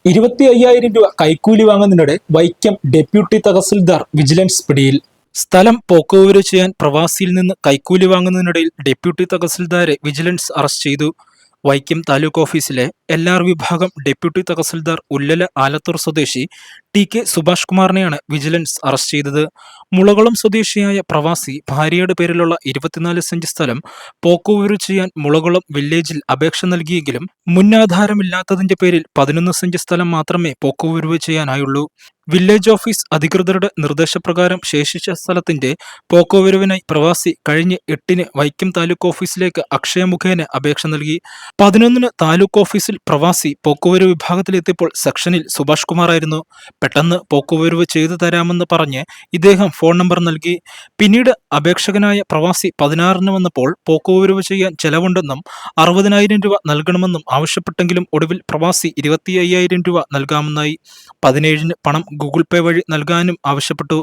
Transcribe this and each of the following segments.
25,000 രൂപ കൈക്കൂലി വാങ്ങുന്നതിനിടെ Vaikom deputy tahsildar vigilance പിടിയിൽ. സ്ഥലം പോക്കുവരവ് ചെയ്യാൻ പ്രവാസിയിൽ നിന്ന് കൈക്കൂലി വാങ്ങുന്നതിനിടയിൽ ഡെപ്യൂട്ടി തഹസിൽദാരെ വിജിലൻസ് അറസ്റ്റ് ചെയ്തു. വൈക്കം താലൂക്ക് ഓഫീസിലെ LR വിഭാഗം ഡെപ്യൂട്ടി തഹസിൽദാർ ഉല്ലല ആലത്തൂർ സ്വദേശി TK സുഭാഷ് കുമാറിനെയാണ് വിജിലൻസ് അറസ്റ്റ് ചെയ്തത്. മുളകുളം സ്വദേശിയായ പ്രവാസി ഭാര്യയുടെ പേരിലുള്ള 24 സെന്റ് സ്ഥലം പോക്കുവരവ് ചെയ്യാൻ മുളകുളം വില്ലേജിൽ അപേക്ഷ നൽകിയെങ്കിലും മുന്നാധാരമില്ലാത്തതിന്റെ പേരിൽ 11 സെന്റ് സ്ഥലം മാത്രമേ പോക്കുവരവ് ചെയ്യാനായുള്ളൂ. വില്ലേജ് ഓഫീസ് അധികൃതരുടെ നിർദ്ദേശപ്രകാരം ശേഷിച്ച സ്ഥലത്തിന്റെ പോക്കുവരവിനായി പ്രവാസി കഴിഞ്ഞ 8-ന് വൈക്കം താലൂക്ക് ഓഫീസിലേക്ക് അക്ഷയ മുഖേന അപേക്ഷ നൽകി. 11-ന് താലൂക്ക് ഓഫീസിൽ പ്രവാസി പോക്കുവരവ് വിഭാഗത്തിലെത്തിയപ്പോൾ സെക്ഷനിൽ സുഭാഷ് കുമാറായിരുന്നു. പെട്ടെന്ന് പോക്കുവരവ് ചെയ്തു തരാമെന്ന് പറഞ്ഞ് ഇദ്ദേഹം ഫോൺ നമ്പർ നൽകി. പിന്നീട് അപേക്ഷകനായ പ്രവാസി 16-ന് വന്നപ്പോൾ പോക്കുവരവ് ചെയ്യാൻ ചെലവുണ്ടെന്നും 60,000 രൂപ നൽകണമെന്നും ആവശ്യപ്പെട്ടെങ്കിലും ഒടുവിൽ പ്രവാസി 25,000 രൂപ നൽകാമെന്നായി. 17-ന് പണം ഗൂഗിൾ പേ വഴി നൽകാനും ആവശ്യപ്പെട്ടു.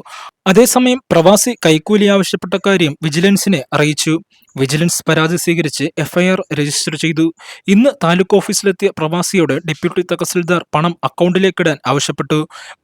അതേസമയം പ്രവാസി കൈക്കൂലി ആവശ്യപ്പെട്ട കാര്യം വിജിലൻസിനെ അറിയിച്ചു. വിജിലൻസ് പരാതി സ്വീകരിച്ച് FIR രജിസ്റ്റർ ചെയ്തു. ഇന്ന് താലൂക്ക് ഓഫീസിലെത്തിയ പ്രവാസിയോട് ഡെപ്യൂട്ടി തഹസിൽദാർ പണം അക്കൗണ്ടിലേക്കിടാൻ ആവശ്യപ്പെട്ടു.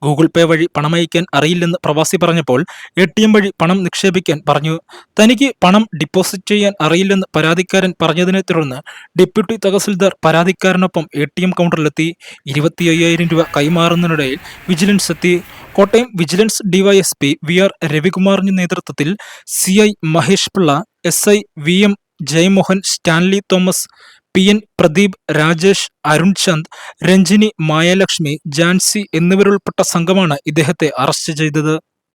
ഗൂഗിൾ പേ വഴി പണമയക്കാൻ അറിയില്ലെന്ന് പ്രവാസി പറഞ്ഞപ്പോൾ ATM വഴി പണം നിക്ഷേപിക്കാൻ പറഞ്ഞു. തനിക്ക് പണം ഡിപ്പോസിറ്റ് ചെയ്യാൻ അറിയില്ലെന്ന് പരാതിക്കാരൻ പറഞ്ഞതിനെ തുടർന്ന് ഡെപ്യൂട്ടി തഹസിൽദാർ പരാതിക്കാരനൊപ്പം ATM കൗണ്ടറിലെത്തി 25,000 രൂപ കൈമാറുന്നതിനിടയിൽ വിജിലൻസ് എത്തി. കോട്ടയം വിജിലൻസ് DYSP VR രവികുമാറിന്റെ നേതൃത്വത്തിൽ CI Mahesh Pillai, SI VM Jayamohan, Stanley Thomas, PN Pradeep, Rajesh, Arun Chand, Ranjini, Mayalakshmi, Jancy എന്നിവരുൾപ്പെട്ട സംഘമാണ് ഇദ്ദേഹത്തെ അറസ്റ്റ് ചെയ്തത്.